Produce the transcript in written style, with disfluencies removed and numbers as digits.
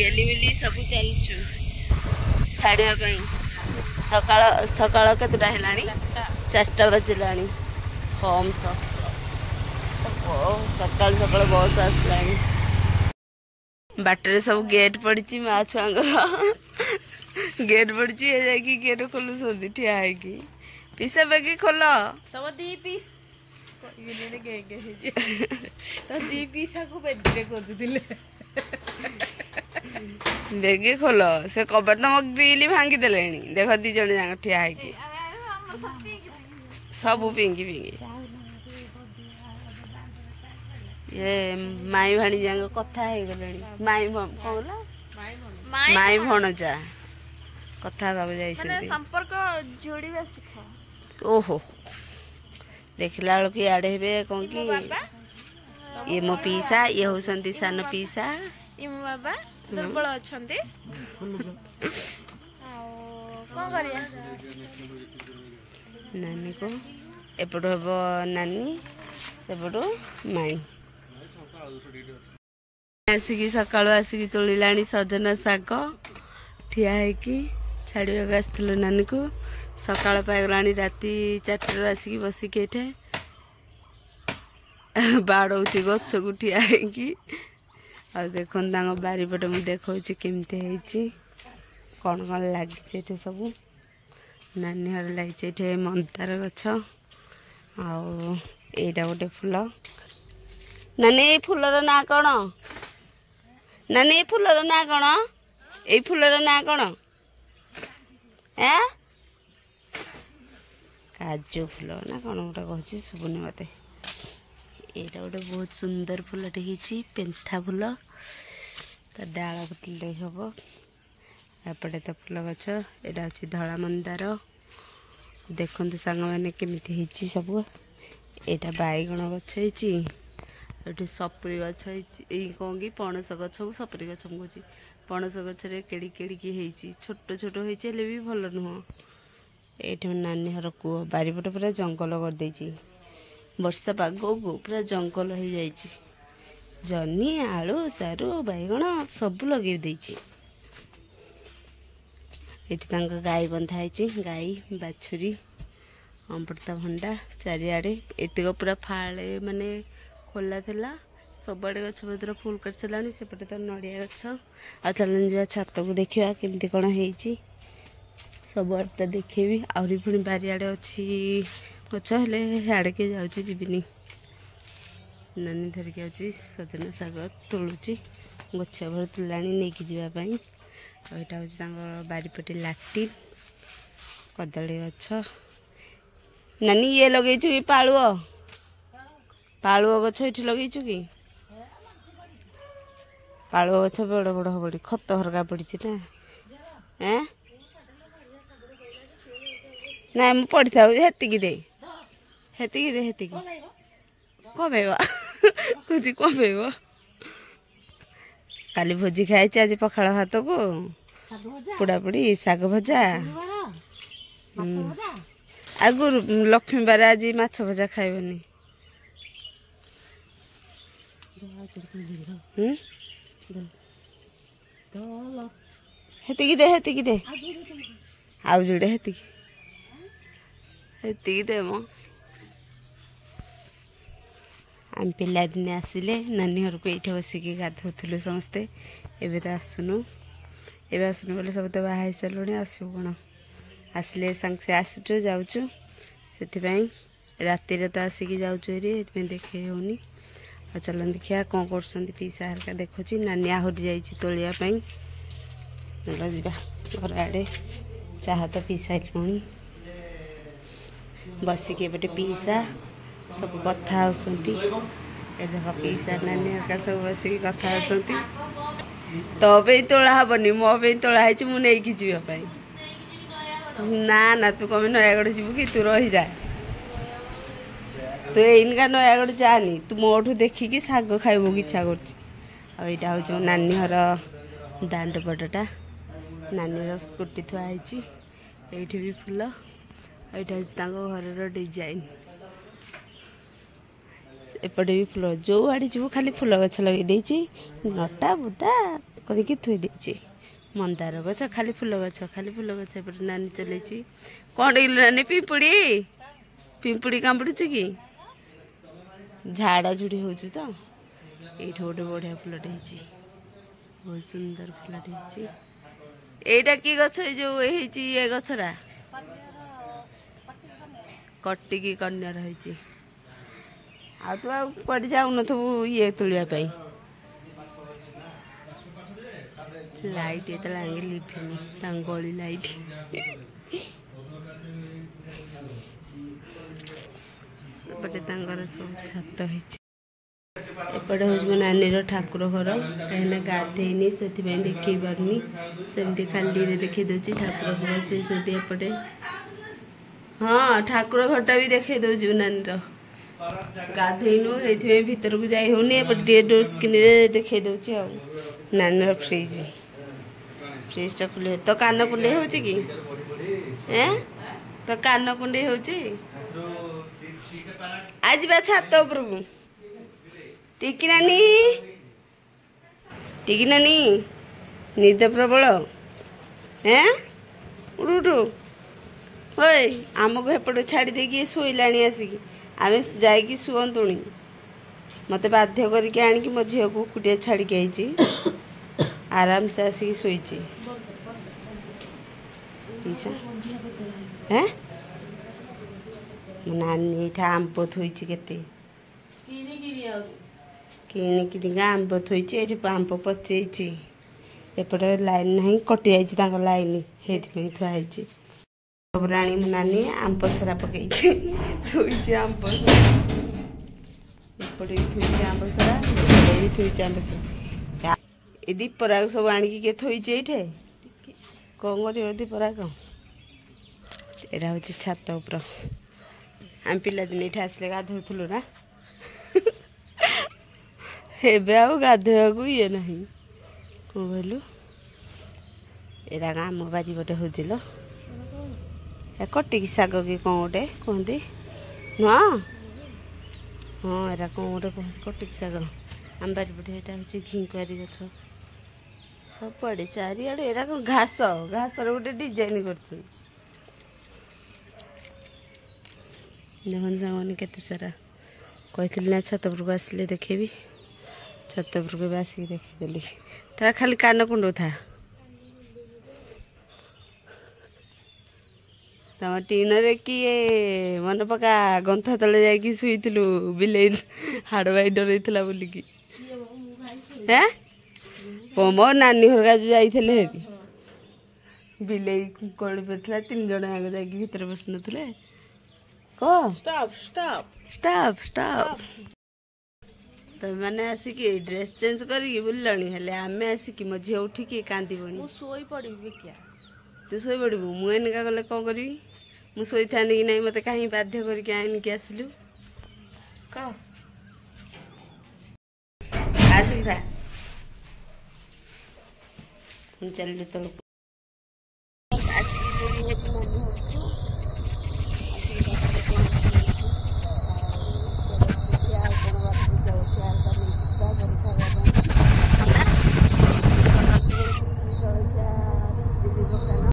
गेली सब चलचु छाड़ापी सकाळ सकाळ केतटा हेलाणी 4टा बजलाणी कम सकाळ सकाळ बस आसलाणी बाटर सब गेट पड़ी माँ छुआ गेट पड़ी जाकि गेट खोलुं ठिया है पीसा बेगी खोल तब दी पीस तो दी पीसा को बेदरे कर बेगी खोल से कबर तो मो ग्रिल भांगी देले देख दी जन जाक ठिया है सब पिंगी पिंगी ये माई भाणी जाक कथा हो गले माई कौन माई भणजा कथा संपर्क जोड़िबा सिख ओहो देखला बेलू कि आड़े हे कौन कि ये मो पीसा ये होती सान पीसा ये मो बाबा दुर्बल अछंती नानी को एपटू हम नानी सेपटू माई आसिकी सकाळु आसिकी तोलिलाणी सजना शाग ठिया है छाड़क आसलु नानी को सकाळ पाइगलाणी राति 4टारू आसिकी बसिक एठे बाड़ौची गछ को ठिया है देख बारीपटे मुझे देखा केमती कौन कौन लगे सब नानी हर लगे मंदार गछ आईटा गोटे फूल नानी ये फूलर ना कौन नानी ये फूलर ना कौन ये फूलर ना कौन ए काजू फूल ना कौन गोटे कह शुभुनि मत यहाँ गोटे बहुत सुंदर फूलटे होती पेंथा फूल तो डाल फुटले हम एपटे तो फूल गछ यहाँ अच्छी धला मंदार देखु सांग मैंने केमी सब यहाँ बैगण गछ ये सपुरी गछ कौन कि पणस गछ को सपुरी गछ कह पणस गचरे केड़ी केड़ी छोट छोट होते भी भल नुह ये नानी हर कूह बारीपटे पूरा जंगल कर वर्षा पाग को पूरा जंगल हो जाए जनी आलू सारू बैगण सब लगे देती गाई बंधा है गाई बाछुरी अमृतभंडा चारिआडे एतिक पूरा फाड़े माने खोला था सबआड़े गछ पत्र फुल कर सारे सेपटे तो नड़िया गछ आ चलन जा छत को देखा केमती कौन हो सबआड़े तो देखेबी आहरी पुणी बारिआडे अच्छी गछ हेले आड़े के जाऊँगी जीविनी नानी धरिक आऊँगी सजना शाग तोलुची गछिया भर तुलाणी नहीं जावाई यहाँ हूँ बारीपटे लाट्रिन कदली गछ नानी ये लगे कि पालुआ गछ ये लगे कि पालुआ गछ बड़ बड़ हम खत हरका पड़ी ना ना मुझे पड़ी था हेतिकी दे हेतिकी दे हेतिकी कमेबा कुछ कमेब काली भोजी खाई आज पखाड़ भात को पोड़ापोड़ी शाग भजा आगु लक्ष्मी बार आज माछ भजा खाइबनी हेतिकी दे आउ जोड़े हेतिकी दे मो आम पिला दिने आसिले नानी घर को ये बसिक गाधोलु समस्ते एवं तो आसुनु एवं आसुनु बोले सब तो बाहर सारे आसू कौन आसिले सांगे आसुचु जाऊँ से रातिर तो आसिक जाऊँ देखे होनी आ चलन देखिया कौन कर पीसा हल्का देखुची नानी आहरी जाइए तोलियापाई जा घर आड़े चाह तो पी सारे बसिक एपटे पीसा सब कथा होती देख पीसा नानी हल्का सब बसिक कथा होती तो पे तोला हेनी मो तोला है मुझे जीवाई ना ना तू कम नयागढ़ जीवु कि तू रही जा तू एनका नयागढ़ जानी तू मोठू देखिकी शाग खाइबू इच्छा करटा हूँ नानी हर दांड पटटा नानी स्कूटी थुआई ये भी फूल यहाँ हूँ घर डिजाइन एपटे भी फूल जो आड़े जीव खाली फूल गछ लगे नटा बुटा କରିକି ଥୋଇ ଦେଇଛି। ମନ୍ଦାର ଗଛ ଖାଲି ଫୁଲ ଗଛ ଏପଟେ ନାନୀ ଚଲେଇଛି। କ'ଣ ଟିକେ ନାନୀ ପିମ୍ପୁଡ଼ି କାମୁଡ଼ୁଛି କି? ଝାଡ଼ା ଝୁଡ଼ି ହେଉଛି ତ। ଏଇଠି ଗୋଟେ ବଢ଼ିଆ ଫୁଲଟେ ହେଇଛି, ବହୁତ ସୁନ୍ଦର ଫୁଲଟେ ହେଇଛି। ଏଇଟା କି ଗଛ? ଏଇ ଯେଉଁ ହେଇଛି ଏ ଗଛଟା କଟିକି କନ୍ୟାର ହେଇଛି। ଆଉ ତୁ ଆଉ କୁଆଡ଼େ ଯାଉନଥିବୁ ଇଏ ତୋଳିବା ପାଇଁ। ଲାଇଟ୍ ଏତେବେଳେ ଆଙ୍ଗେ ଲିଭିନି, ତାଙ୍କ ଗଳି ଲାଇଟ୍। ସେପଟେ ତାଙ୍କର ସବୁ ଛାତ ହେଇଛି। ଏପଟେ ହେଉଛି ମୋ ନାନୀର ଠାକୁର ଘର, କାହିଁକିନା ଗାଧେଇନି ସେଥିପାଇଁ ଦେଖେଇ ପାରୁନି, ସେମିତି ଖାଲିରେ ଦେଖେଇ ଦେଉଛି। ଠାକୁର ଘର ସେମିତି ଏପଟେ। ହଁ ଠାକୁର ଘରଟା ବି ଦେଖେଇ ଦେଉଛି ନାନୀର। ଗାଧେଇନୁ ସେଇଥିପାଇଁ ଭିତରକୁ ଯାଇ ହେଉନି, ଏପଟେ ଟିକେ ଡୋର୍ ସ୍କ୍ରିନ୍ରେ ଦେଖେଇ ଦେଉଛି। ଆଉ ନାନୀର ଫ୍ରିଜ୍ଟା ଖୋଲି ତ କାନ କୁଣ୍ଡେଇ ହେଉଛି କି? ତ କାନ କୁଣ୍ଡେଇ ହେଉଛି। ଆଜି ବା ଛାତ ଉପରକୁ ଟିକି ନାନୀ ନିଦ ପ୍ରବଳ। ଉଠୁ ହୋଇ ଆମକୁ ଏପଟେ ଛାଡ଼ି ଦେଇକି ଶୋଇଲାଣି ଆସିକି। ଆମେ ଯାଇକି ଶୁଅନ୍ତୁଣି। ମୋତେ ବାଧ୍ୟ କରିକି ଆଣିକି ମୋ ଝିଅକୁ ଏକୁଟିଆ ଛାଡ଼ିକି ଆଇଛି। ଆରାମସେ ଆସିକି ଶୋଇଛି। ମୋ ନାନୀ ଏଇଠା ଆମ୍ବ ଥୋଇଛି କେତେ କିଣିକିନିକା ଆମ୍ବ ଥୋଇଛି। ଏଇଠି ଆମ୍ବ ପଚେଇଛି। ଏପଟେ ଲାଇନ୍ ନାହିଁ, କଟିଯାଇଛି ତାଙ୍କ ଲାଇନ୍, ସେଇଥିପାଇଁ ଥୁଆ ହେଇଛି। ସବୁରେ ଆଣି ମୋ ନାନୀ ଆମ୍ବ ସରା ପକେଇଛି, ଥୋଇଛି ଆମ୍ବ ସରା। ଏପଟେ ବି ଥୋଇଛି ଆମ୍ବ ସରା, ଏପଟେ ବି ଥୋଇଛି ଆମ୍ବ ସରା। ଏ ଦୀପରାଗ ସବୁ ଆଣିକି କିଏ ଥୋଇଛି ଏଇଠି। କ'ଣ କରିବ ଦୀପରାଗ? ଏଇଟା ହେଉଛି ଛାତ ଉପର। ଆମେ ପିଲାଦିନ ଏଇଠି ଆସିଲେ ଗାଧୋଉଥିଲୁ ନା। ଏବେ ଆଉ ଗାଧୋଇବାକୁ ଇଏ ନାହିଁ। କ'ଣ କହିଲୁ? ଏଇଟା ଆମ ବାରି ଗୋଟେ ହେଉଛି ଲୋ, କଟିକି ଶାଗ କି କ'ଣ ଗୋଟେ କୁହନ୍ତି ନୁହଁ? ହଁ ଏଇଟା କ'ଣ ଗୋଟେ କୁହନ୍ତି କଟିକି ଶାଗ। ଆମ ବାରିପଟେ ଏଇଟା ହେଉଛି ଘିକୁଆଁରୀ ଗଛ। ସବୁଆଡ଼େ ଚାରିଆଡ଼େ ଏଇଟା କ'ଣ ଘାସର ଗୋଟେ ଡିଜାଇନ୍ କରୁଛି। ଦେଖନ୍ତୁ ସାଙ୍ଗମାନେ କେତେ ସାରା। କହିଥିଲି ନା ଛାତ ଉପରକୁ ଆସିଲେ ଦେଖେଇବି, ଛାତ ଉପରକୁ ଏବେ ଆସିକି ଦେଖିଦେଲି। ତାର ଖାଲି କାନ କୁଣ୍ଡଉଥା। ତମ ଟିନରେ କିଏ ମନେ ପକା ଗନ୍ଥା ତଳେ ଯାଇକି ଶୋଇଥିଲୁ, ବିଲେଇ ହାଡ଼ ଭାଇ ଡରେଇଥିଲା ବୋଲିକି। ମୋ ନାନୀ ଘରକା ଯୋଉ ଯାଇଥିଲେ ହେରି, ବିଲେଇ ଗଳି ପଡ଼ିଥିଲା, 3 ଜଣ ଯାକ ଯାଇକି ଭିତରେ ବସିନଥିଲେ। ଷ୍ଟପ୍। ତମେମାନେ ଆସିକି ଡ୍ରେସ୍ ଚେଞ୍ଜ କରିକି ବୁଲିଲଣି, ହେଲେ ଆମେ ଆସିକି ମୋ ଝିଅ ଉଠିକି କାନ୍ଦିବଣି। ମୁଁ ଶୋଇ ପଡ଼ିବି। ତୁ ଶୋଇପଡ଼ିବୁ, ମୁଁ ଏନିକା ଗଲେ କ'ଣ କରିବି? ମୁଁ ଶୋଇଥାନ୍ତି କି ନାହିଁ? ମୋତେ କାହିଁ ବାଧ୍ୟ କରିକି ଆଣିକି ଆସିଲୁ? ଆସିକି ପୁଣି ଚାଲିଲୁ ତଳକୁ।